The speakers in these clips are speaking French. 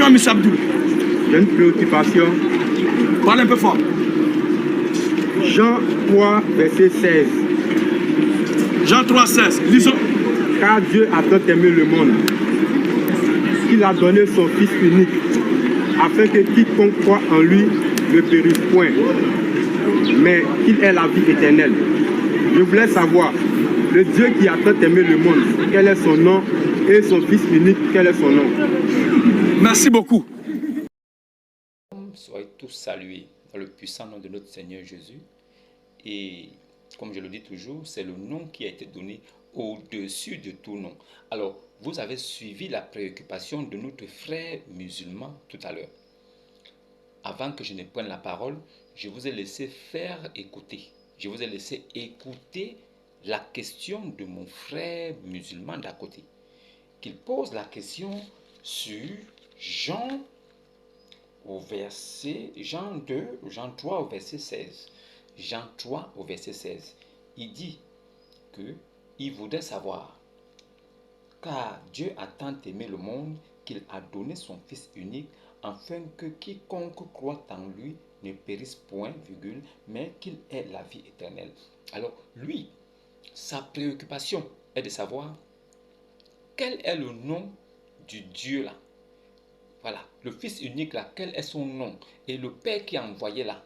Maintenant, M. Abdou. J'ai une préoccupation. Parlez un peu fort. Jean 3, verset 16. Jean 3, 16. Lisons. Car Dieu a tant aimé le monde qu'il a donné son Fils unique, afin que quiconque croit en lui ne périsse point, mais qu'il ait la vie éternelle. Je voulais savoir, le Dieu qui a tant aimé le monde, quel est son nom, et son Fils unique, quel est son nom? Merci beaucoup. Soyez tous salués dans le puissant nom de notre Seigneur Jésus. Et comme je le dis toujours, c'est le nom qui a été donné au-dessus de tout nom. Alors, vous avez suivi la préoccupation de notre frère musulman tout à l'heure. Avant que je ne prenne la parole, je vous ai laissé faire écouter. Je vous ai laissé écouter la question de mon frère musulman d'à côté. Qu'il pose la question sur Jean 3 au verset 16. Jean 3 au verset 16. Il dit qu'il voudrait savoir, car Dieu a tant aimé le monde qu'il a donné son Fils unique, afin que quiconque croit en lui ne périsse point, mais qu'il ait la vie éternelle. Alors lui, sa préoccupation est de savoir quel est le nom du Dieu là. Voilà, le Fils unique là, quel est son nom? Et le Père qui a envoyé là,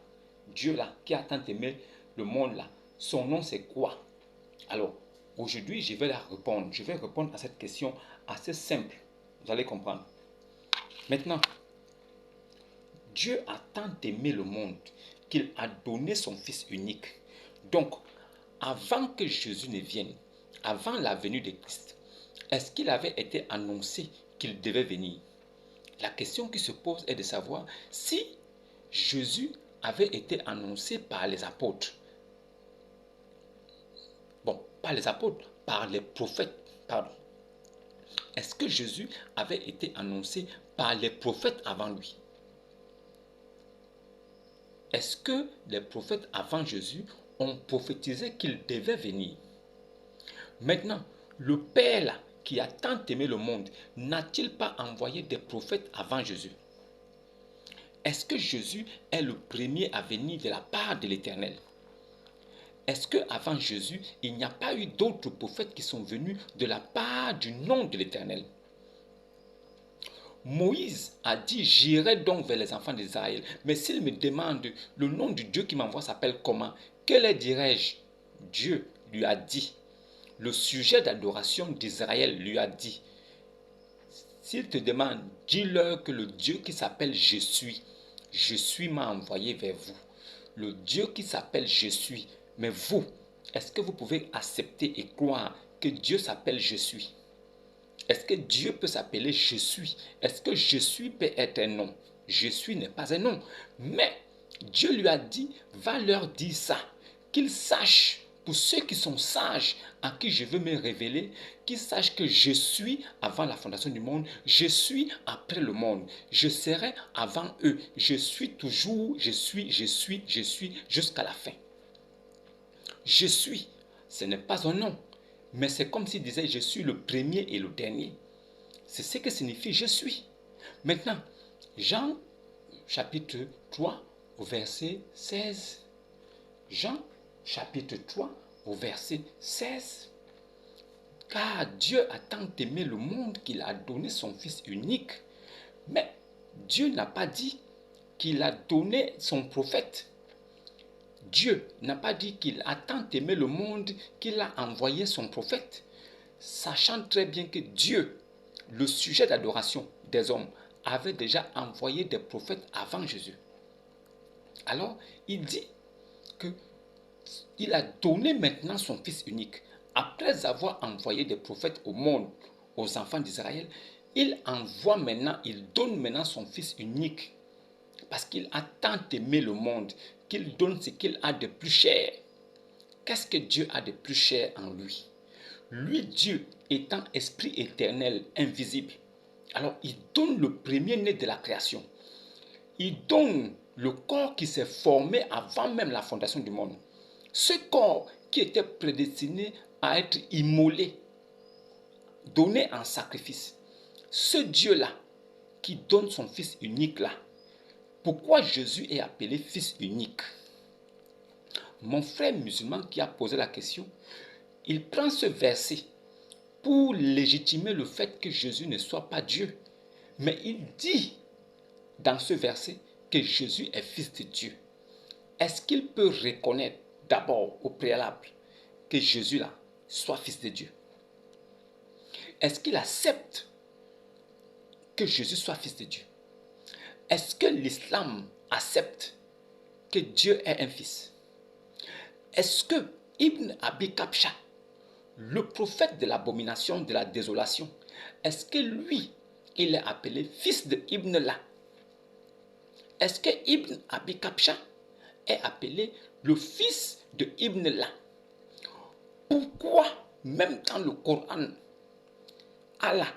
Dieu là, qui a tant aimé le monde là, son nom c'est quoi? Alors, aujourd'hui, je vais la répondre. Je vais répondre à cette question assez simple. Vous allez comprendre. Maintenant, Dieu a tant aimé le monde qu'il a donné son Fils unique. Donc, avant que Jésus ne vienne, avant la venue de Christ, est-ce qu'il avait été annoncé qu'il devait venir? La question qui se pose est de savoir si Jésus avait été annoncé par les apôtres. Bon, pas les apôtres, par les prophètes, pardon. Est-ce que Jésus avait été annoncé par les prophètes avant lui? Est-ce que les prophètes avant Jésus ont prophétisé qu'il devait venir? Maintenant, le Père là, qui a tant aimé le monde, n'a-t-il pas envoyé des prophètes avant Jésus? Est-ce que Jésus est le premier à venir de la part de l'Éternel? Est-ce qu'avant Jésus, il n'y a pas eu d'autres prophètes qui sont venus de la part du nom de l'Éternel? Moïse a dit, j'irai donc vers les enfants d'Israël. Mais s'il me demande, le nom du Dieu qui m'envoie s'appelle comment? Que leur dirai-je? Dieu lui a dit. Le sujet d'adoration d'Israël lui a dit. S'il te demande, dis-leur que le Dieu qui s'appelle Je suis m'a envoyé vers vous. Le Dieu qui s'appelle Je suis. Mais vous, est-ce que vous pouvez accepter et croire que Dieu s'appelle Je suis? Est-ce que Dieu peut s'appeler Je suis? Est-ce que Je suis peut être un nom? Je suis n'est pas un nom. Mais Dieu lui a dit, va leur dire ça, qu'ils sachent, pour ceux qui sont sages, à qui je veux me révéler, qu'ils sachent que je suis avant la fondation du monde, je suis après le monde, je serai avant eux, je suis toujours, je suis, jusqu'à la fin. Je suis, ce n'est pas un nom, mais c'est comme s'il disait je suis le premier et le dernier. C'est ce que signifie je suis. Maintenant, Jean chapitre 3 au verset 16. Jean chapitre 3 au verset 16. Car Dieu a tant aimé le monde qu'il a donné son Fils unique. Mais Dieu n'a pas dit qu'il a donné son prophète. Dieu n'a pas dit qu'il a tant aimé le monde qu'il a envoyé son prophète. Sachant très bien que Dieu, le sujet d'adoration des hommes, avait déjà envoyé des prophètes avant Jésus. Alors, il dit qu'il a donné maintenant son Fils unique. Après avoir envoyé des prophètes au monde, aux enfants d'Israël, il donne maintenant son Fils unique. Parce qu'il a tant aimé le monde, qu'il donne ce qu'il a de plus cher. Qu'est-ce que Dieu a de plus cher en lui? Lui, Dieu, étant esprit éternel, invisible. Alors, il donne le premier-né de la création. Il donne le corps qui s'est formé avant même la fondation du monde. Ce corps qui était prédestiné à être immolé, donné en sacrifice. Ce Dieu-là, qui donne son fils unique là. Pourquoi Jésus est appelé fils unique? Mon frère musulman qui a posé la question, il prend ce verset pour légitimer le fait que Jésus ne soit pas Dieu. Mais il dit dans ce verset que Jésus est fils de Dieu. Est-ce qu'il peut reconnaître d'abord au préalable que Jésus là soit fils de Dieu? Est-ce qu'il accepte que Jésus soit fils de Dieu? Est-ce que l'islam accepte que Dieu ait un fils? Est-ce que Ibn Abi Kabsha, le prophète de l'abomination de la désolation, est-ce que lui, il est appelé fils de Ibn La? Est-ce que Ibn Abi Kabsha est appelé le fils de Ibn La? Pourquoi, même dans le Coran, Allah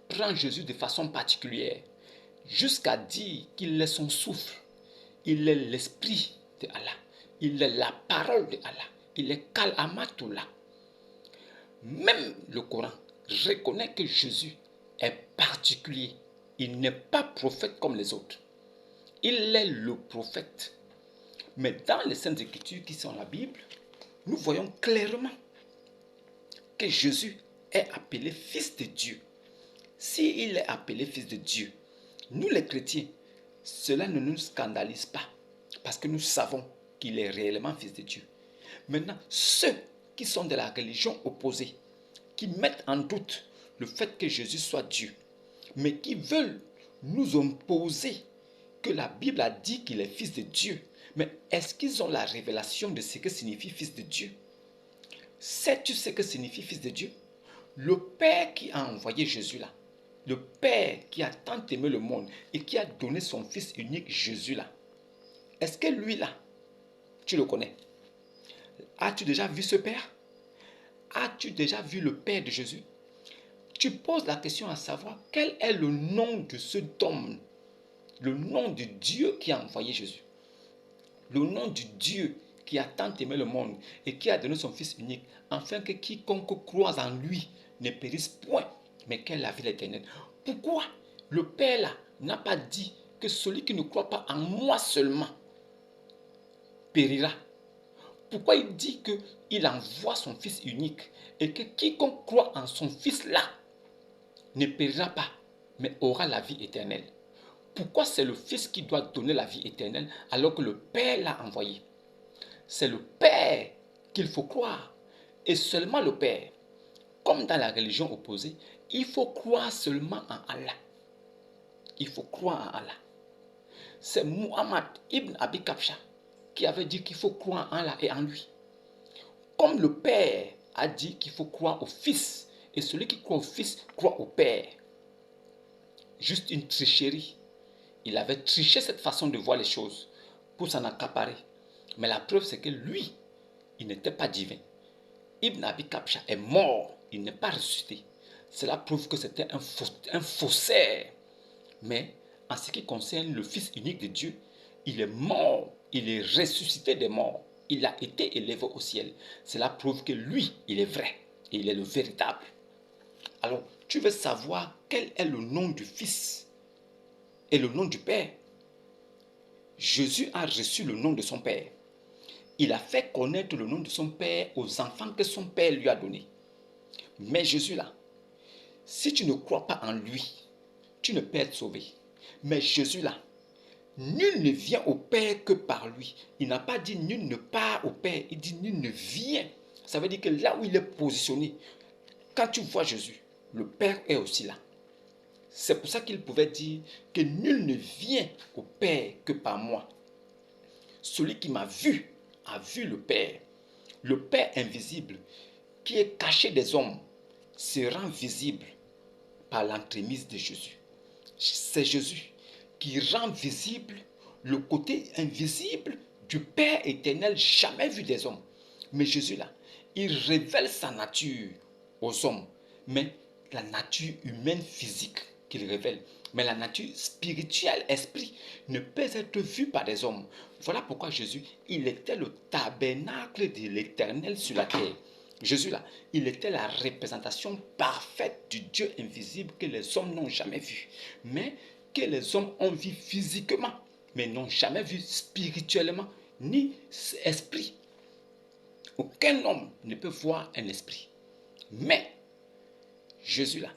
prend Jésus de façon particulière, jusqu'à dire qu'il est son souffle, il est l'esprit de Allah, il est la parole de Allah, il est Kalamatullah. Même le Coran reconnaît que Jésus est particulier. Il n'est pas prophète comme les autres. Il est le prophète. Mais dans les Saintes Écritures qui sont la Bible, nous voyons clairement que Jésus est appelé fils de Dieu. S'il est appelé fils de Dieu, nous les chrétiens, cela ne nous scandalise pas, parce que nous savons qu'il est réellement fils de Dieu. Maintenant, ceux qui sont de la religion opposée, qui mettent en doute le fait que Jésus soit Dieu, mais qui veulent nous imposer que la Bible a dit qu'il est fils de Dieu, mais est-ce qu'ils ont la révélation de ce que signifie fils de Dieu? Sais-tu ce que signifie fils de Dieu? Le Père qui a envoyé Jésus là, le Père qui a tant aimé le monde et qui a donné son fils unique Jésus là, est-ce que lui là, tu le connais? As-tu déjà vu ce Père? As-tu déjà vu le Père de Jésus? Tu poses la question à savoir quel est le nom de cet homme, le nom de Dieu qui a envoyé Jésus, le nom du Dieu qui a tant aimé le monde et qui a donné son Fils unique, afin que quiconque croise en lui ne périsse point, mais qu'elle ait la vie éternelle. Pourquoi le Père là n'a pas dit que celui qui ne croit pas en moi seulement périra? Pourquoi il dit qu'il envoie son Fils unique et que quiconque croit en son Fils là ne périra pas, mais aura la vie éternelle? Pourquoi c'est le Fils qui doit donner la vie éternelle alors que le Père l'a envoyé? C'est le Père qu'il faut croire, et seulement le Père. Comme dans la religion opposée, il faut croire seulement en Allah. Il faut croire en Allah. C'est Muhammad ibn Abi Kabsha qui avait dit qu'il faut croire en Allah et en lui. Comme le Père a dit qu'il faut croire au Fils, et celui qui croit au Fils croit au Père. Juste une tricherie. Il avait triché cette façon de voir les choses pour s'en accaparer. Mais la preuve, c'est que lui, il n'était pas divin. Ibn Abi Kabsha est mort, il n'est pas ressuscité. Cela prouve que c'était un faussaire. Mais en ce qui concerne le Fils unique de Dieu, il est mort, il est ressuscité des morts. Il a été élevé au ciel. Cela prouve que lui, il est vrai et il est le véritable. Alors, tu veux savoir quel est le nom du Fils et le nom du Père? Jésus a reçu le nom de son Père. Il a fait connaître le nom de son Père aux enfants que son Père lui a donnés. Mais Jésus là, si tu ne crois pas en lui, tu ne peux être sauvé. Mais Jésus là, nul ne vient au Père que par lui. Il n'a pas dit nul ne part au Père, il dit nul ne vient. Ça veut dire que là où il est positionné, quand tu vois Jésus, le Père est aussi là. C'est pour ça qu'il pouvait dire que nul ne vient au Père que par moi. Celui qui m'a vu a vu le Père. Le Père invisible qui est caché des hommes se rend visible par l'entremise de Jésus. C'est Jésus qui rend visible le côté invisible du Père éternel jamais vu des hommes. Mais Jésus là, il révèle sa nature aux hommes, mais la nature humaine physique qu'il révèle. Mais la nature spirituelle, esprit, ne peut être vue par des hommes. Voilà pourquoi Jésus, il était le tabernacle de l'Éternel sur la terre. Jésus là, il était la représentation parfaite du Dieu invisible que les hommes n'ont jamais vu. Mais que les hommes ont vu physiquement, mais n'ont jamais vu spirituellement, ni esprit. Aucun homme ne peut voir un esprit. Mais Jésus là,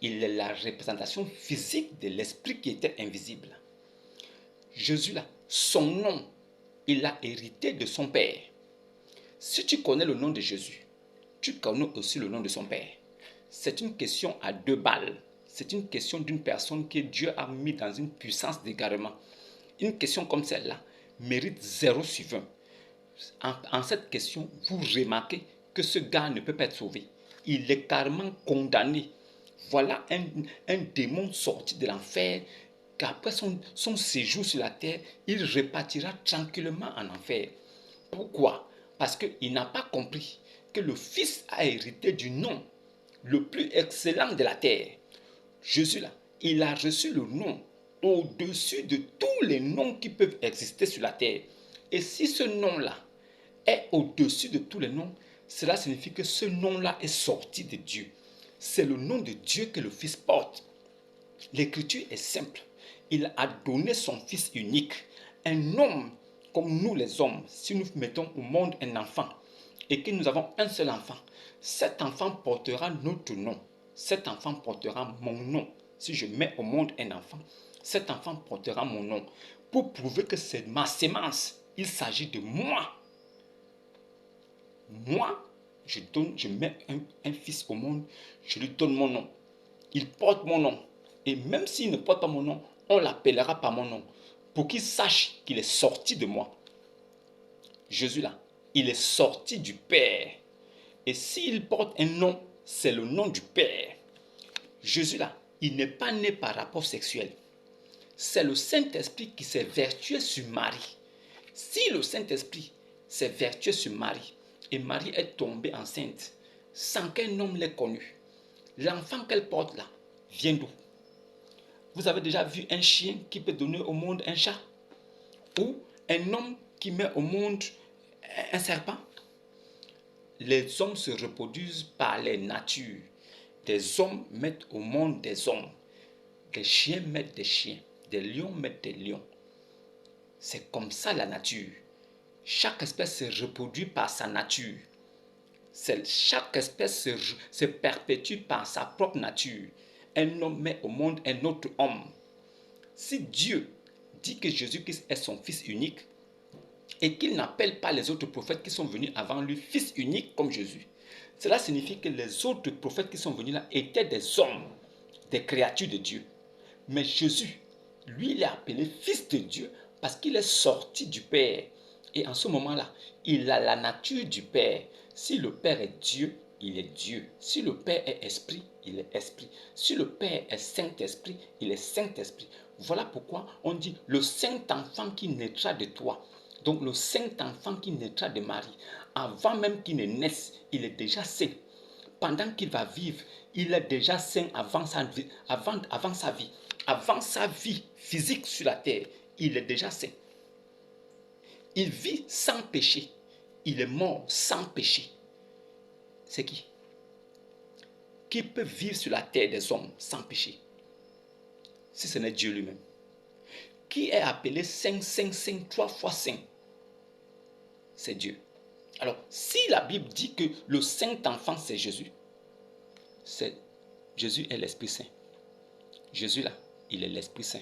il est la représentation physique de l'esprit qui était invisible. Jésus là, son nom, il l'a hérité de son Père. Si tu connais le nom de Jésus, tu connais aussi le nom de son Père. C'est une question à 2 balles. C'est une question d'une personne que Dieu a mis dans une puissance d'égarement. Une question comme celle-là mérite 0 sur 20. En cette question, vous remarquez que ce gars ne peut pas être sauvé. Il est carrément condamné. Voilà un démon sorti de l'enfer qu'après son séjour sur la terre, il repartira tranquillement en enfer. Pourquoi? Parce qu'il n'a pas compris que le Fils a hérité du nom le plus excellent de la terre. Jésus là, il a reçu le nom au-dessus de tous les noms qui peuvent exister sur la terre. Et si ce nom-là est au-dessus de tous les noms, cela signifie que ce nom-là est sorti de Dieu. C'est le nom de Dieu que le Fils porte. L'écriture est simple. Il a donné son Fils unique. Un homme comme nous les hommes, si nous mettons au monde un enfant et que nous avons un seul enfant, cet enfant portera notre nom. Cet enfant portera mon nom. Si je mets au monde un enfant, cet enfant portera mon nom. Pour prouver que c'est ma sémence, il s'agit de moi. Moi, je mets un fils au monde, je lui donne mon nom. Il porte mon nom. Et même s'il ne porte pas mon nom, on l'appellera par mon nom. Pour qu'il sache qu'il est sorti de moi. Jésus là, il est sorti du Père. Et s'il porte un nom, c'est le nom du Père. Jésus là, il n'est pas né par rapport sexuel. C'est le Saint-Esprit qui s'est vertué sur Marie. Si le Saint-Esprit s'est vertué sur Marie, et Marie est tombée enceinte, sans qu'un homme l'ait connu, l'enfant qu'elle porte là, vient d'où? Vous avez déjà vu un chien qui peut donner au monde un chat? Ou un homme qui met au monde un serpent? Les hommes se reproduisent par les natures. Des hommes mettent au monde des hommes. Des chiens mettent des chiens. Des lions mettent des lions. C'est comme ça la nature. Chaque espèce se reproduit par sa nature. Chaque espèce se perpétue par sa propre nature. Un homme met au monde un autre homme. Si Dieu dit que Jésus-Christ est son Fils unique et qu'il n'appelle pas les autres prophètes qui sont venus avant lui Fils unique comme Jésus, cela signifie que les autres prophètes qui sont venus là étaient des hommes, des créatures de Dieu. Mais Jésus, lui, il est appelé Fils de Dieu parce qu'il est sorti du Père. Et en ce moment-là, il a la nature du Père. Si le Père est Dieu, il est Dieu. Si le Père est Esprit, il est Esprit. Si le Père est Saint-Esprit, il est Saint-Esprit. Voilà pourquoi on dit le Saint-Enfant qui naîtra de toi. Donc le Saint-Enfant qui naîtra de Marie, avant même qu'il ne naisse, il est déjà saint. Pendant qu'il va vivre, il est déjà saint avant sa vie. Avant sa vie physique sur la terre, il est déjà saint. Il vit sans péché. Il est mort sans péché. C'est qui? Qui peut vivre sur la terre des hommes sans péché? Si ce n'est Dieu lui-même. Qui est appelé saint, saint, saint, 3 fois saint? C'est Dieu. Alors, si la Bible dit que le Saint-Enfant c'est Jésus, Jésus est l'Esprit Saint. Jésus là, il est l'Esprit Saint.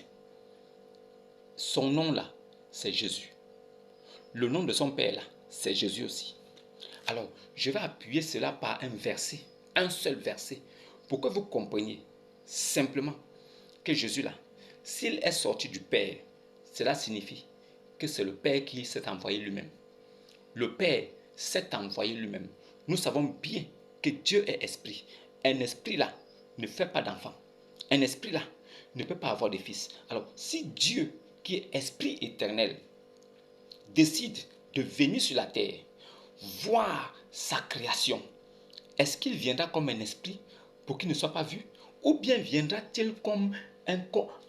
Son nom là, c'est Jésus. Le nom de son Père là, c'est Jésus aussi. Alors, je vais appuyer cela par un verset, un seul verset, pour que vous compreniez simplement que Jésus là, s'il est sorti du Père, cela signifie que c'est le Père qui s'est envoyé lui-même. Le Père s'est envoyé lui-même. Nous savons bien que Dieu est esprit. Un esprit là ne fait pas d'enfant. Un esprit là ne peut pas avoir de fils. Alors, si Dieu, qui est esprit éternel, décide de venir sur la terre, voir sa création, est-ce qu'il viendra comme un esprit pour qu'il ne soit pas vu? Ou bien viendra-t-il comme un corps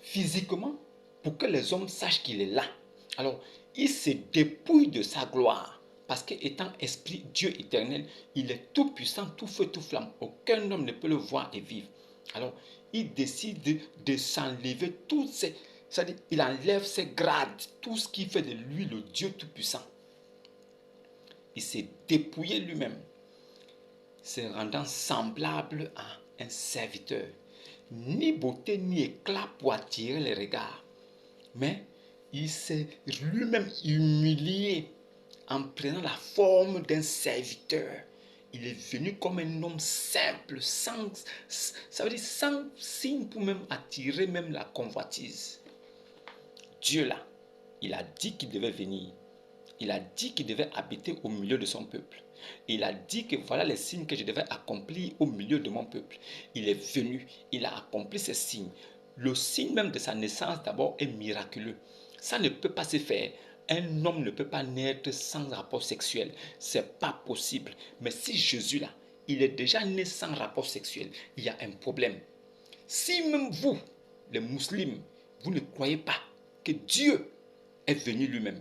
physiquement pour que les hommes sachent qu'il est là? Alors, il se dépouille de sa gloire parce qu'étant esprit, Dieu éternel, il est tout puissant, tout feu, tout flamme. Aucun homme ne peut le voir et vivre. Alors, il décide de s'enlever toutes ces... C'est-à-dire, il enlève ses grades, tout ce qui fait de lui le Dieu Tout-Puissant. Il s'est dépouillé lui-même, se rendant semblable à un serviteur. Ni beauté ni éclat pour attirer les regards, mais il s'est lui-même humilié en prenant la forme d'un serviteur. Il est venu comme un homme simple, sans signe pour même attirer même la convoitise. Dieu là, il a dit qu'il devait venir. Il a dit qu'il devait habiter au milieu de son peuple. Il a dit que voilà les signes que je devais accomplir au milieu de mon peuple. Il est venu, il a accompli ces signes. Le signe même de sa naissance d'abord est miraculeux. Ça ne peut pas se faire. Un homme ne peut pas naître sans rapport sexuel. C'est pas possible. Mais si Jésus là, il est déjà né sans rapport sexuel, il y a un problème. Si même vous, les musulmans, vous ne croyez pas que Dieu est venu lui-même,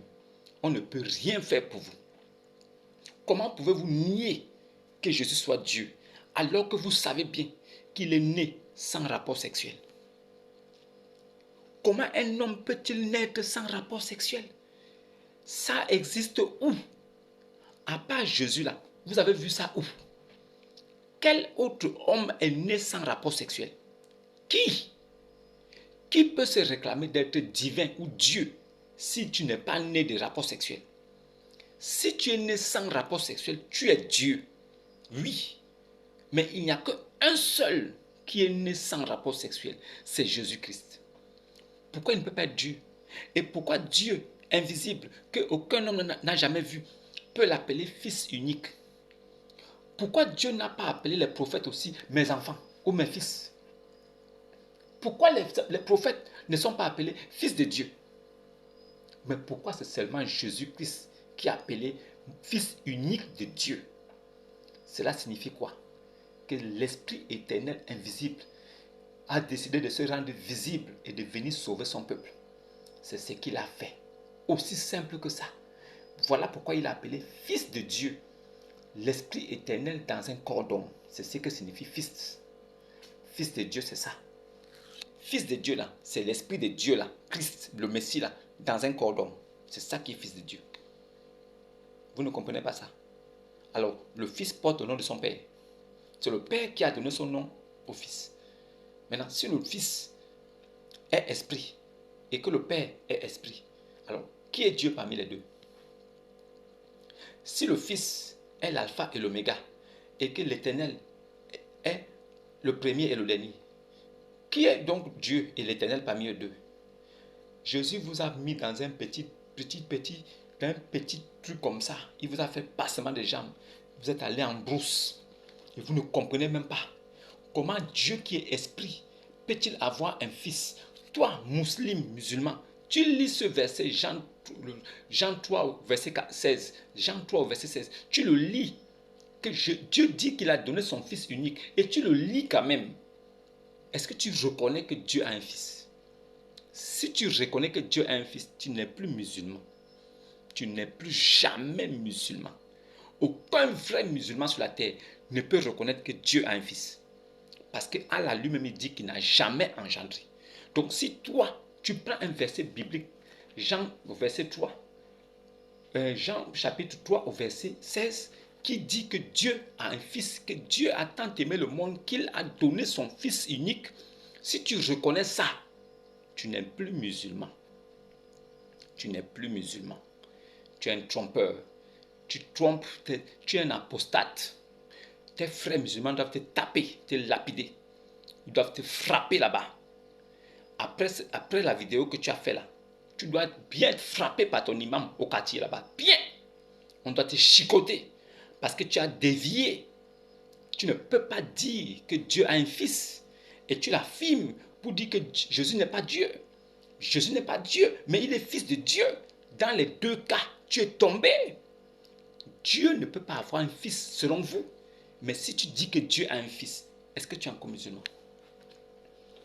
on ne peut rien faire pour vous. Comment pouvez-vous nier que Jésus soit Dieu alors que vous savez bien qu'il est né sans rapport sexuel? Comment un homme peut-il naître sans rapport sexuel? Ça existe où? À part Jésus là, vous avez vu ça où? Quel autre homme est né sans rapport sexuel? Qui? Qui peut se réclamer d'être divin ou Dieu si tu n'es pas né de rapport sexuel? Si tu es né sans rapport sexuel, tu es Dieu. Oui. Mais il n'y a qu'un seul qui est né sans rapport sexuel. C'est Jésus-Christ. Pourquoi il ne peut pas être Dieu? Et pourquoi Dieu, invisible, qu'aucun homme n'a jamais vu, peut l'appeler fils unique? Pourquoi Dieu n'a pas appelé les prophètes aussi mes enfants ou mes fils? Pourquoi les prophètes ne sont pas appelés fils de Dieu? Mais pourquoi c'est seulement Jésus-Christ qui est appelé fils unique de Dieu? Cela signifie quoi? Que l'Esprit éternel invisible a décidé de se rendre visible et de venir sauver son peuple. C'est ce qu'il a fait. Aussi simple que ça. Voilà pourquoi il a appelé fils de Dieu. L'Esprit éternel dans un corps d'homme. C'est ce que signifie fils. Fils de Dieu, c'est ça. Fils de Dieu là, c'est l'Esprit de Dieu là, Christ, le Messie là, dans un corps d'homme. C'est ça qui est fils de Dieu. Vous ne comprenez pas ça? Alors, le Fils porte le nom de son Père. C'est le Père qui a donné son nom au Fils. Maintenant, si le Fils est esprit et que le Père est esprit, alors qui est Dieu parmi les deux? Si le Fils est l'alpha et l'oméga et que l'Éternel est le premier et le dernier, qui est donc Dieu et l'Éternel parmi eux deux? Jésus vous a mis dans un petit truc comme ça. Il vous a fait passement de jambes. Vous êtes allé en brousse. Et vous ne comprenez même pas. Comment Dieu qui est esprit peut-il avoir un fils? Toi, musulman, tu lis ce verset, Jean 3, verset 16. Jean 3, verset 16. Tu le lis. Que Dieu dit qu'il a donné son fils unique. Et tu le lis quand même. Est-ce que tu reconnais que Dieu a un fils? Si tu reconnais que Dieu a un fils, tu n'es plus musulman. Tu n'es plus jamais musulman. Aucun vrai musulman sur la terre ne peut reconnaître que Dieu a un fils. Parce qu'Allah lui-même dit qu'il n'a jamais engendré. Donc si toi, tu prends un verset biblique, Jean chapitre 3 au verset 16, qui dit que Dieu a un fils, que Dieu a tant aimé le monde qu'il a donné son fils unique. Si tu reconnais ça, tu n'es plus musulman. Tu n'es plus musulman. Tu es un trompeur. Tu trompes, tu es un apostate. Tes frères musulmans doivent te taper, te lapider. Ils doivent te frapper là-bas. Après la vidéo que tu as fait là, tu dois bien être frappé par ton imam au quartier là-bas. Bien. On doit te chicoter. Parce que tu as dévié. Tu ne peux pas dire que Dieu a un fils. Et tu l'affirmes pour dire que Jésus n'est pas Dieu. Jésus n'est pas Dieu, mais il est fils de Dieu. Dans les deux cas, tu es tombé. Dieu ne peut pas avoir un fils selon vous. Mais si tu dis que Dieu a un fils, est-ce que tu es encore musulman?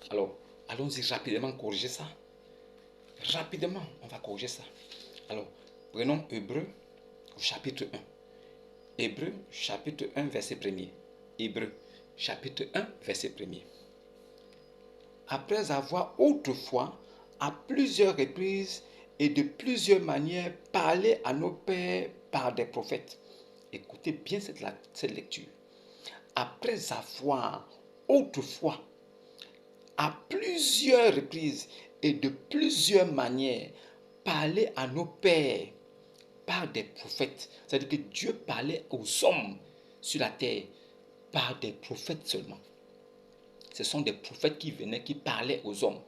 Alors, allons-y rapidement corriger ça. Rapidement, on va corriger ça. Alors, prenons Hébreux chapitre 1. Hébreux chapitre 1 verset 1er. Hébreux chapitre 1 verset 1er. après avoir autrefois, à plusieurs reprises et de plusieurs manières, parlé à nos pères par des prophètes. Écoutez bien cette lecture. Après avoir autrefois, à plusieurs reprises et de plusieurs manières, parlé à nos pères par des prophètes. C'est-à-dire que Dieu parlait aux hommes sur la terre par des prophètes seulement. Ce sont des prophètes qui venaient, qui parlaient aux hommes,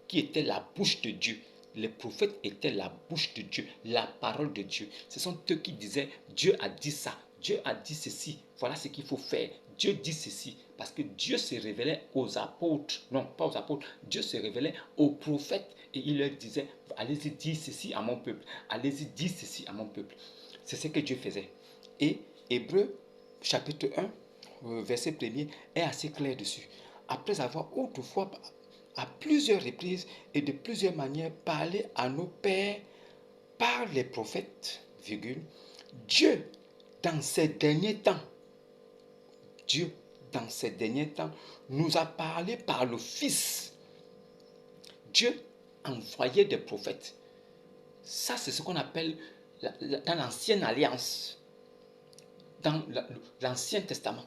qui étaient la bouche de Dieu. Les prophètes étaient la bouche de Dieu, la parole de Dieu. Ce sont eux qui disaient, Dieu a dit ça, Dieu a dit ceci, voilà ce qu'il faut faire. Dieu dit ceci, parce que Dieu se révélait aux apôtres, non pas aux apôtres, Dieu se révélait aux prophètes et il leur disait, allez-y dire ceci à mon peuple, allez-y dire ceci à mon peuple. C'est ce que Dieu faisait. Et Hébreux chapitre 1, verset 1er est assez clair dessus. Après avoir autrefois à plusieurs reprises et de plusieurs manières parlé à nos pères par les prophètes, virgule, Dieu, dans ces derniers temps, Dieu, dans ces derniers temps, nous a parlé par le Fils. Dieu envoyait des prophètes. Ça, c'est ce qu'on appelle dans l'ancienne alliance, dans l'Ancien Testament,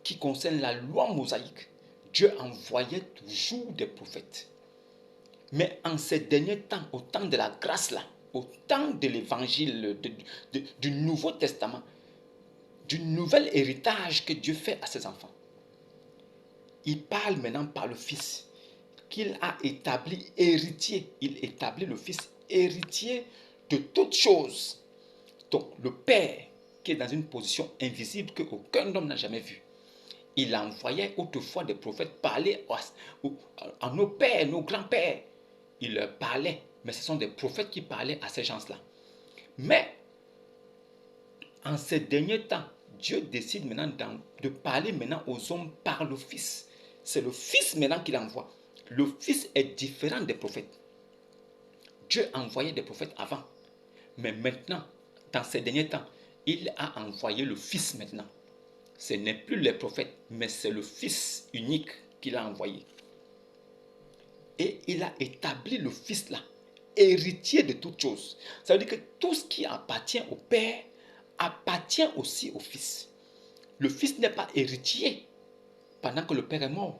qui concerne la loi mosaïque. Dieu envoyait toujours des prophètes. Mais en ces derniers temps, au temps de la grâce là, au temps de l'évangile, du Nouveau Testament, du nouvel héritage que Dieu fait à ses enfants, il parle maintenant par le Fils, qu'il a établi héritier. Il établit le Fils héritier de toutes choses. Donc le Père, qui est dans une position invisible qu'aucun homme n'a jamais vue. Il envoyait autrefois des prophètes parler à nos pères, nos grands-pères. Il leur parlait, mais ce sont des prophètes qui parlaient à ces gens-là. Mais, en ces derniers temps, Dieu décide maintenant de parler maintenant aux hommes par le Fils. C'est le Fils maintenant qu'il envoie. Le Fils est différent des prophètes. Dieu envoyait des prophètes avant. Mais maintenant, dans ces derniers temps, il a envoyé le Fils maintenant. Ce n'est plus les prophètes, mais c'est le Fils unique qu'il a envoyé. Et il a établi le Fils là, héritier de toutes choses. Ça veut dire que tout ce qui appartient au Père appartient aussi au Fils. Le Fils n'est pas héritier pendant que le Père est mort.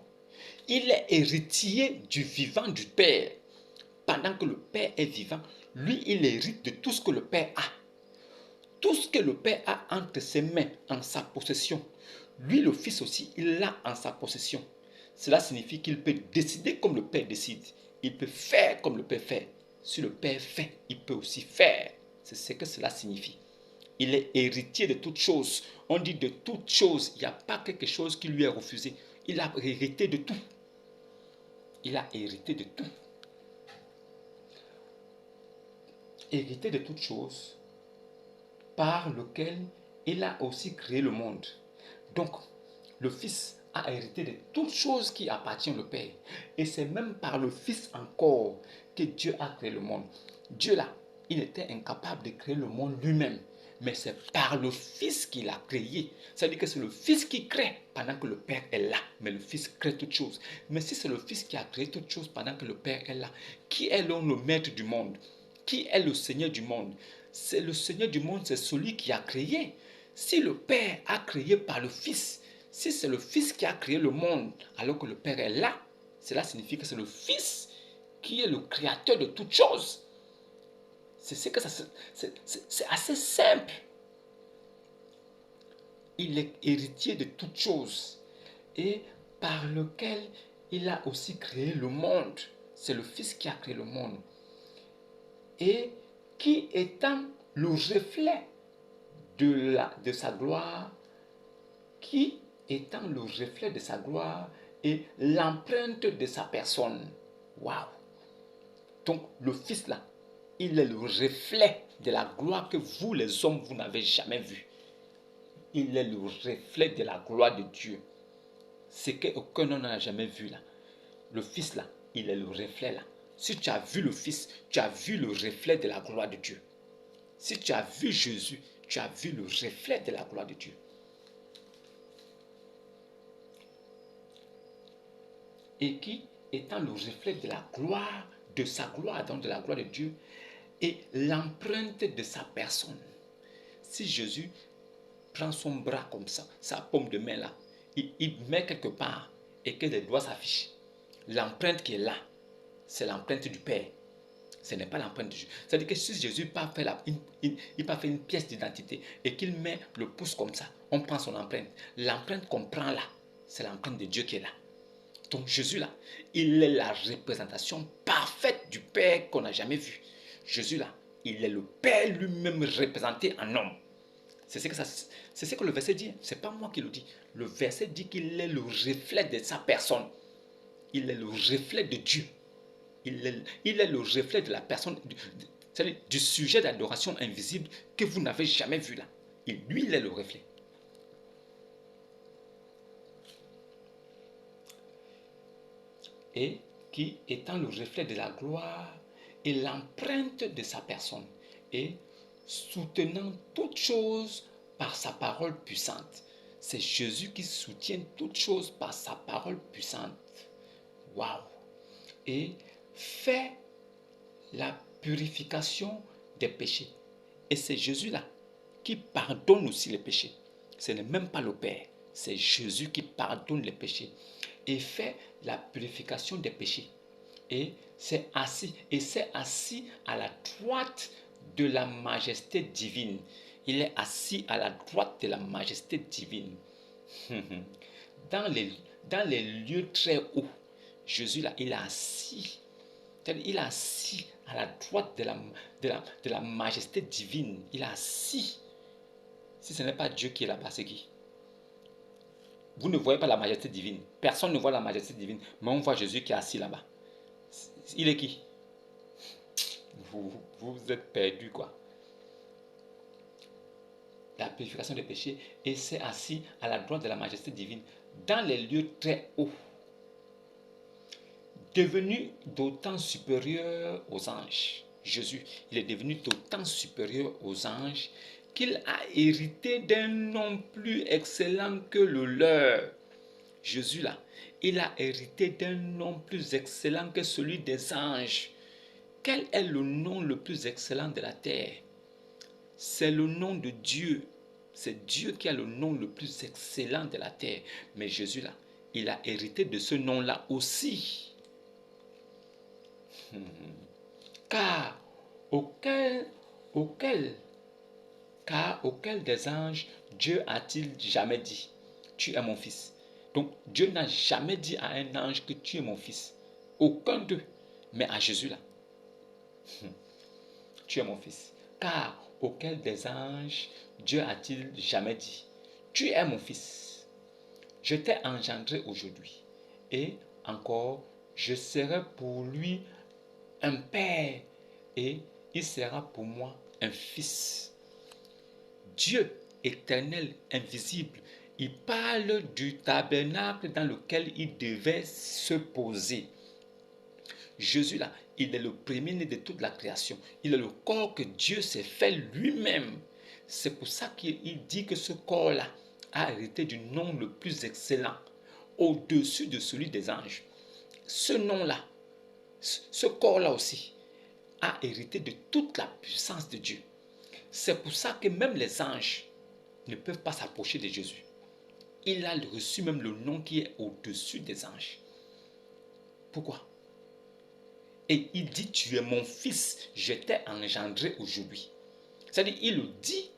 Il est héritier du vivant du Père. Pendant que le Père est vivant, lui, il hérite de tout ce que le Père a. Tout ce que le Père a entre ses mains, en sa possession, lui, le Fils aussi, il l'a en sa possession. Cela signifie qu'il peut décider comme le Père décide. Il peut faire comme le Père fait. Si le Père fait, il peut aussi faire. C'est ce que cela signifie. Il est héritier de toutes choses. On dit de toutes choses. Il n'y a pas quelque chose qui lui est refusé. Il a hérité de tout. Il a hérité de tout. Hérité de toutes choses par lequel il a aussi créé le monde. Donc, le Fils a hérité de toutes choses qui appartiennent au Père. Et c'est même par le Fils encore que Dieu a créé le monde. Dieu là, il était incapable de créer le monde lui-même. Mais c'est par le Fils qu'il a créé. C'est-à-dire que c'est le Fils qui crée pendant que le Père est là. Mais le Fils crée toutes choses. Mais si c'est le Fils qui a créé toutes choses pendant que le Père est là, qui est donc le maître du monde? Qui est le Seigneur du monde? C'est le Seigneur du monde, c'est celui qui a créé. Si le Père a créé par le Fils, si c'est le Fils qui a créé le monde alors que le Père est là, cela signifie que c'est le Fils qui est le créateur de toutes choses. C'est assez simple. Il est héritier de toutes choses et par lequel il a aussi créé le monde. C'est le Fils qui a créé le monde. Et qui étant le reflet de sa gloire, qui étant le reflet de sa gloire et l'empreinte de sa personne. Waouh! Donc le Fils là, il est le reflet de la gloire que vous les hommes, vous n'avez jamais vu. Il est le reflet de la gloire de Dieu. Ce qu'aucun homme n'a jamais vu là. Le Fils là, il est le reflet là. Si tu as vu le Fils, tu as vu le reflet de la gloire de Dieu. Si tu as vu Jésus, tu as vu le reflet de la gloire de Dieu. et qui, étant le reflet de la gloire, de sa gloire, donc de la gloire de Dieu, et l'empreinte de sa personne. Si Jésus prend son bras comme ça, sa paume de main là, il met quelque part et que les doigts s'affichent, l'empreinte qui est là, c'est l'empreinte du Père. Ce n'est pas l'empreinte de Dieu. C'est-à-dire que si Jésus part faire une pièce d'identité et qu'il met le pouce comme ça, on prend son empreinte. L'empreinte qu'on prend là, c'est l'empreinte de Dieu qui est là. Donc Jésus là, il est la représentation parfaite du Père qu'on n'a jamais vu. Jésus là, il est le Père lui-même représenté en homme. C'est ce que le verset dit. Ce n'est pas moi qui le dis. Le verset dit qu'il est le reflet de sa personne. Il est le reflet de Dieu. Il est le reflet de la personne, du sujet d'adoration invisible que vous n'avez jamais vu là. Et lui, il est le reflet. Et qui, étant le reflet de la gloire et l'empreinte de sa personne, et soutenant toutes choses par sa parole puissante. C'est Jésus qui soutient toutes choses par sa parole puissante. Waouh! Et fait la purification des péchés. Et c'est Jésus-là qui pardonne aussi les péchés. Ce n'est même pas le Père, c'est Jésus qui pardonne les péchés et fait la purification des péchés. Et c'est assis à la droite de la majesté divine. Il est assis à la droite de la majesté divine. Dans les lieux très hauts, Jésus là, il est assis. Il est assis à la droite de la majesté divine. Il est assis. Si ce n'est pas Dieu qui est là-bas, c'est qui? Vous ne voyez pas la majesté divine. Personne ne voit la majesté divine. Mais on voit Jésus qui est assis là-bas. Il est qui? Vous êtes perdu quoi. La purification des péchés. Et c'est assis à la droite de la majesté divine. Dans les lieux très hauts. Devenu d'autant supérieur aux anges. Jésus, il est devenu d'autant supérieur aux anges qu'il a hérité d'un nom plus excellent que le leur. Jésus là, il a hérité d'un nom plus excellent que celui des anges. Quel est le nom le plus excellent de la terre? C'est le nom de Dieu. C'est Dieu qui a le nom le plus excellent de la terre. Mais Jésus là, il a hérité de ce nom-là aussi. Car auquel des anges Dieu a-t-il jamais dit, tu es mon fils? Donc Dieu n'a jamais dit à un ange que tu es mon fils. Aucun d'eux. Mais à Jésus là, tu es mon fils. Car auquel des anges Dieu a-t-il jamais dit, tu es mon fils? Je t'ai engendré aujourd'hui. Et encore, je serai pour lui un père et il sera pour moi un fils. Dieu éternel, invisible, il parle du tabernacle dans lequel il devait se poser. Jésus là, il est le premier-né de toute la création. Il est le corps que Dieu s'est fait lui-même. C'est pour ça qu'il dit que ce corps-là a hérité du nom le plus excellent, au-dessus de celui des anges. Ce nom-là, ce corps-là aussi, a hérité de toute la puissance de Dieu. C'est pour ça que même les anges ne peuvent pas s'approcher de Jésus. Il a reçu même le nom qui est au-dessus des anges. Pourquoi? Et il dit, tu es mon fils, je t'ai engendré aujourd'hui. C'est-à-dire, il le dit,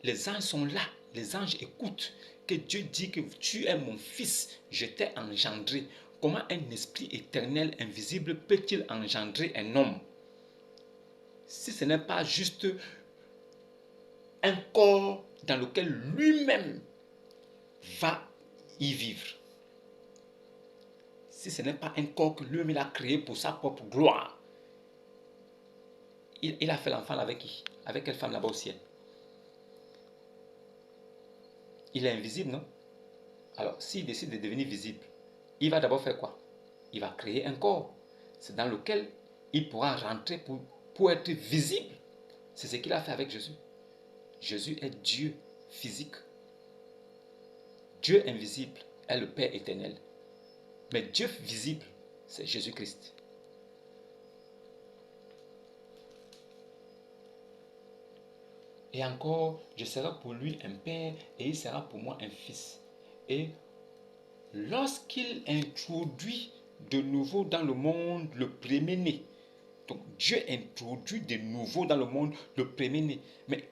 les anges sont là, les anges écoutent que Dieu dit que tu es mon fils, je t'ai engendré. Comment un esprit éternel, invisible, peut-il engendrer un homme? Si ce n'est pas juste un corps dans lequel lui-même va y vivre. Si ce n'est pas un corps que lui-même a créé pour sa propre gloire. Il a fait l'enfant avec qui? Avec quelle femme là-bas au ciel? Il est invisible, non? Alors, s'il décide de devenir visible, il va d'abord faire quoi? Il va créer un corps. C'est dans lequel il pourra rentrer pour être visible. C'est ce qu'il a fait avec Jésus. Jésus est Dieu physique. Dieu invisible est le Père éternel. Mais Dieu visible, c'est Jésus-Christ. Et encore, je serai pour lui un père et il sera pour moi un fils. Et lorsqu'il introduit de nouveau dans le monde le premier-né, donc Dieu introduit de nouveau dans le monde le premier-né. Mais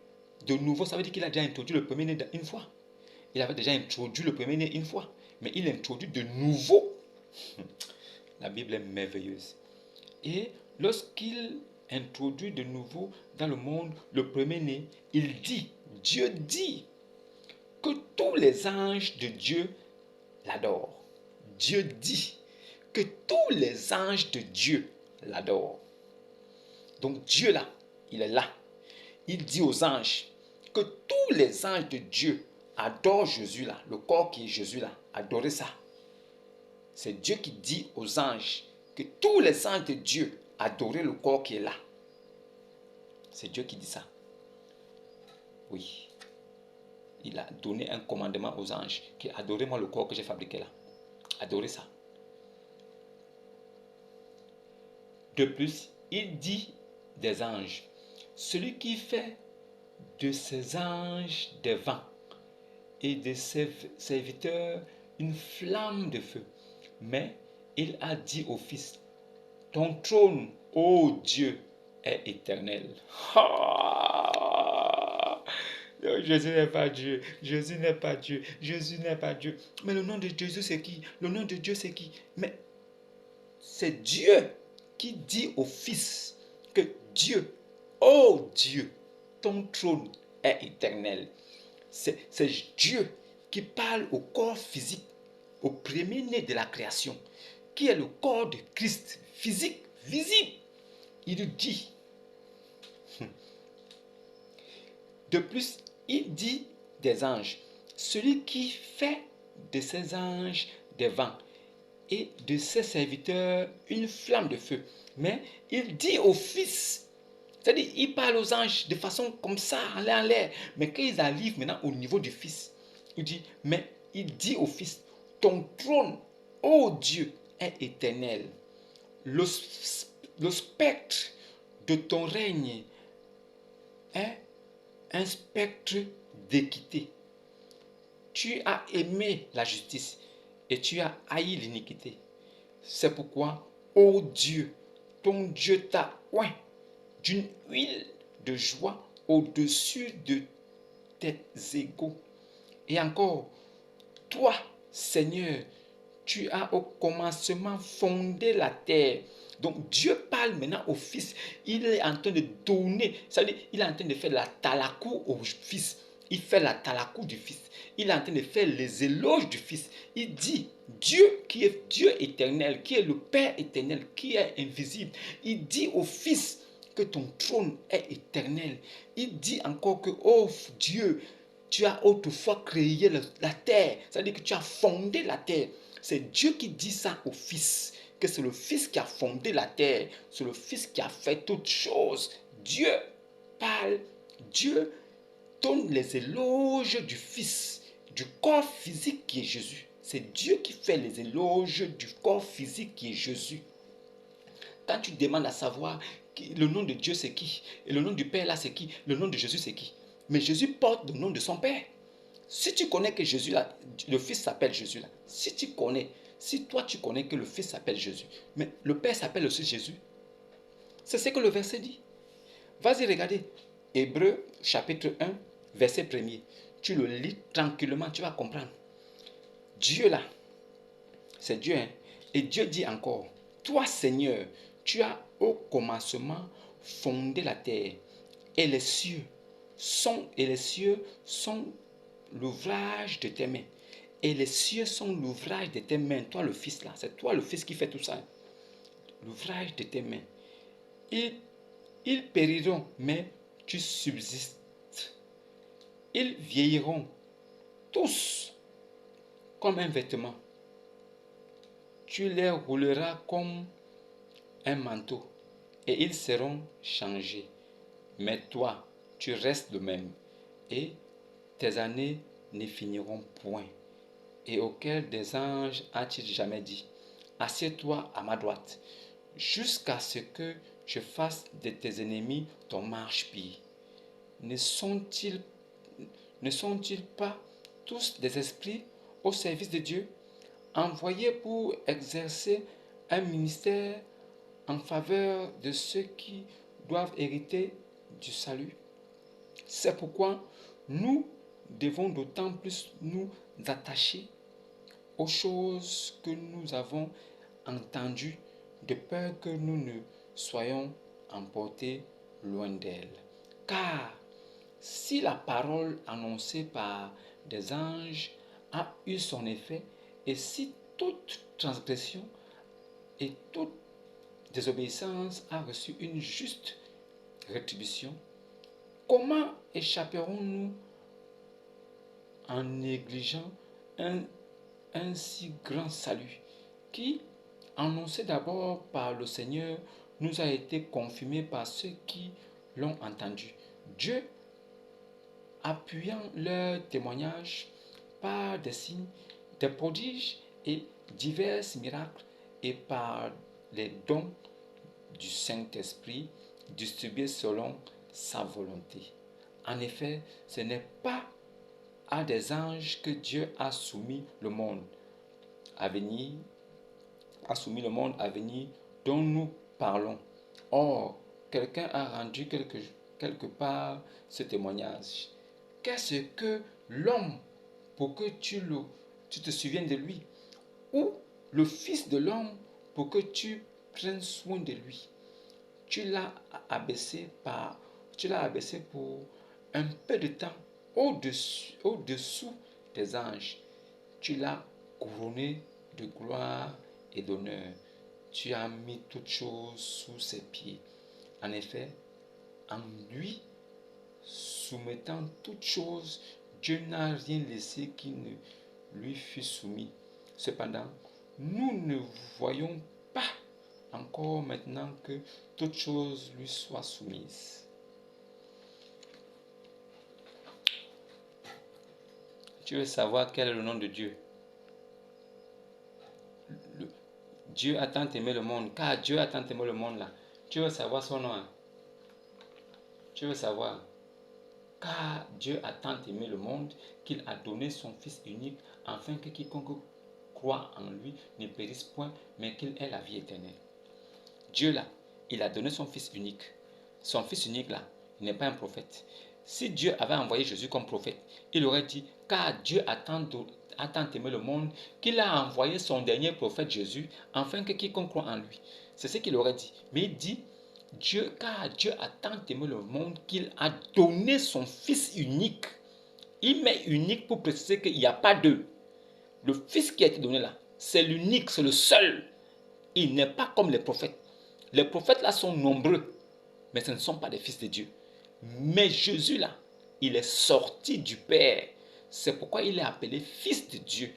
de nouveau, ça veut dire qu'il a déjà introduit le premier-né une fois. Il avait déjà introduit le premier-né une fois. Mais il introduit de nouveau. La Bible est merveilleuse. Et lorsqu'il introduit de nouveau dans le monde le premier-né, il dit, Dieu dit que tous les anges de Dieu l'adorent. Dieu dit que tous les anges de Dieu l'adorent. Donc Dieu là, il est là. Il dit aux anges que tous les anges de Dieu adorent Jésus là, le corps qui est Jésus là, adorez ça. C'est Dieu qui dit aux anges que tous les anges de Dieu adorent le corps qui est là. C'est Dieu qui dit ça. Oui. Il a donné un commandement aux anges qui adorez-moi le corps que j'ai fabriqué là. Adorez ça. De plus, il dit des anges, celui qui fait de ses anges des vents et de ses serviteurs une flamme de feu. Mais il a dit au Fils, ton trône, ô Dieu, est éternel. Jésus n'est pas Dieu, Jésus n'est pas Dieu, Jésus n'est pas Dieu. Mais le nom de Jésus c'est qui? Le nom de Dieu c'est qui? Mais c'est Dieu qui dit au Fils que Dieu, oh Dieu, ton trône est éternel. C'est Dieu qui parle au corps physique, au premier-né de la création, qui est le corps de Christ, physique, visible. Il dit. De plus, il dit des anges, celui qui fait de ses anges des vents et de ses serviteurs une flamme de feu. Mais il dit au Fils, c'est-à-dire il parle aux anges de façon comme ça, en l'air. Mais quand ils arrivent maintenant au niveau du Fils, il dit au Fils, ton trône, ô Dieu, est éternel. Le spectre de ton règne est un spectre d'équité. Tu as aimé la justice et tu as haï l'iniquité. C'est pourquoi, ô Dieu, ton Dieu t'a oint d'une huile de joie au-dessus de tes égaux. Et encore, toi, Seigneur, tu as au commencement fondé la terre. Donc Dieu parle maintenant au Fils. Il est en train de donner, c'est-à-dire il est en train de faire la talakou au Fils. Il fait la talakou du Fils. Il est en train de faire les éloges du Fils. Il dit, Dieu qui est Dieu éternel, qui est le Père éternel, qui est invisible. Il dit au Fils que ton trône est éternel. Il dit encore que, oh Dieu, tu as autrefois créé la terre. C'est-à-dire que tu as fondé la terre. C'est Dieu qui dit ça au Fils, que c'est le Fils qui a fondé la terre, c'est le Fils qui a fait toutes choses. Dieu parle, Dieu donne les éloges du Fils, du corps physique qui est Jésus. C'est Dieu qui fait les éloges du corps physique qui est Jésus. Quand tu demandes à savoir le nom de Dieu c'est qui, et le nom du Père là c'est qui, le nom de Jésus c'est qui, mais Jésus porte le nom de son Père. Si tu connais que Jésus là, le Fils s'appelle Jésus là, si toi tu connais que le Fils s'appelle Jésus, mais le Père s'appelle aussi Jésus, c'est ce que le verset dit. Vas-y regarder, Hébreux chapitre 1, verset 1er. Tu le lis tranquillement, tu vas comprendre. Dieu là, c'est Dieu, hein? Et Dieu dit encore, toi Seigneur, tu as au commencement fondé la terre, et les cieux sont l'ouvrage de tes mains. Et les cieux sont l'ouvrage de tes mains. Toi le Fils là, c'est toi le Fils qui fait tout ça. L'ouvrage de tes mains. Ils périront, mais tu subsistes. Ils vieilliront tous comme un vêtement. Tu les rouleras comme un manteau et ils seront changés. Mais toi, tu restes le même et tes années ne finiront point. Et auquel des anges a-t-il jamais dit, assieds-toi à ma droite, jusqu'à ce que je fasse de tes ennemis ton marchepied. Ne sont-ils pas tous des esprits au service de Dieu, envoyés pour exercer un ministère en faveur de ceux qui doivent hériter du salut? C'est pourquoi nous devons d'autant plus nous attacher aux choses que nous avons entendues, de peur que nous ne soyons emportés loin d'elle. Car si la parole annoncée par des anges a eu son effet, et si toute transgression et toute désobéissance a reçu une juste rétribution, comment échapperons-nous en négligeant un si grand salut qui, annoncé d'abord par le Seigneur, nous a été confirmé par ceux qui l'ont entendu. Dieu, appuyant leur témoignage par des signes, des prodiges et divers miracles, et par les dons du Saint-Esprit distribués selon sa volonté. En effet, ce n'est pas à des anges que Dieu a soumis le monde à venir, dont nous parlons. Or, quelqu'un a rendu quelque part ce témoignage. Qu'est-ce que l'homme pour que tu te souviennes de lui, ou le Fils de l'homme pour que tu prennes soin de lui? Tu l'as abaissé pour un peu de temps au-dessous des anges. Tu l'as couronné de gloire et d'honneur. Tu as mis toutes choses sous ses pieds. En effet, en lui soumettant toutes choses, Dieu n'a rien laissé qui ne lui fût soumis. Cependant, nous ne voyons pas encore maintenant que toutes choses lui soient soumises. Tu veux savoir quel est le nom de Dieu? Dieu a tant aimé le monde, car Dieu a tant aimé le monde là. Tu veux savoir son nom? Tu veux savoir? Car Dieu a tant aimé le monde qu'il a donné son Fils unique, afin que quiconque croit en lui ne périsse point, mais qu'il ait la vie éternelle. Dieu là, il a donné son Fils unique. Son Fils unique là, il n'est pas un prophète. Si Dieu avait envoyé Jésus comme prophète, il aurait dit, car Dieu a tant aimé le monde qu'il a envoyé son dernier prophète Jésus, afin que quiconque croit en lui. C'est ce qu'il aurait dit. Mais il dit, car Dieu a tant aimé le monde qu'il a donné son Fils unique. Il met unique pour préciser qu'il n'y a pas deux. Le Fils qui a été donné là, c'est l'unique, c'est le seul. Il n'est pas comme les prophètes. Les prophètes là sont nombreux, mais ce ne sont pas des fils de Dieu. Mais Jésus là, il est sorti du Père. C'est pourquoi il est appelé Fils de Dieu.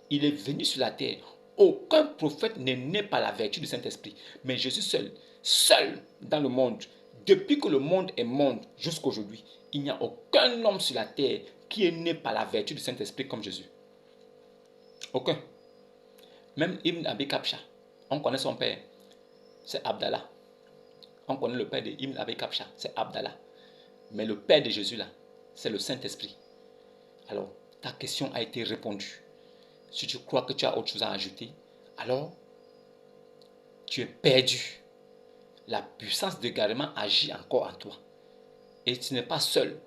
Il est venu sur la terre. Aucun prophète n'est né par la vertu du Saint-Esprit. Mais Jésus seul dans le monde. Depuis que le monde est monde jusqu'à aujourd'hui, il n'y a aucun homme sur la terre qui est né par la vertu du Saint-Esprit comme Jésus. Aucun. Même Ibn Abi Kabsha, on connaît son père, c'est Abdallah. On connaît le père de Ibn Abi Kabsha, c'est Abdallah. Mais le père de Jésus là, c'est le Saint-Esprit. Alors, ta question a été répondue. Si tu crois que tu as autre chose à ajouter, alors tu es perdu. La puissance de d'égarement agit encore en toi. Et tu n'es pas seul.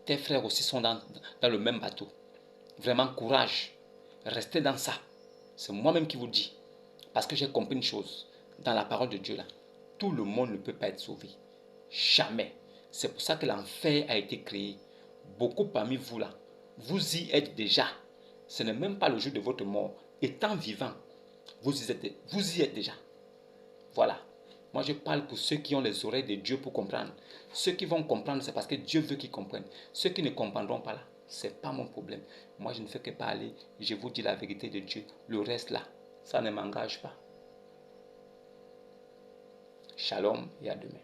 Tes frères aussi sont dans le même bateau. Vraiment, courage. Restez dans ça. C'est moi-même qui vous dis. Parce que j'ai compris une chose. Dans la parole de Dieu là, tout le monde ne peut pas être sauvé. Jamais. C'est pour ça que l'enfer a été créé. Beaucoup parmi vous là, vous y êtes déjà. Ce n'est même pas le jour de votre mort. Étant vivant, vous y êtes déjà. Voilà. Moi, je parle pour ceux qui ont les oreilles de Dieu pour comprendre. Ceux qui vont comprendre, c'est parce que Dieu veut qu'ils comprennent. Ceux qui ne comprendront pas là, ce n'est pas mon problème. Moi, je ne fais que parler. Je vous dis la vérité de Dieu. Le reste là, ça ne m'engage pas. Shalom et à demain.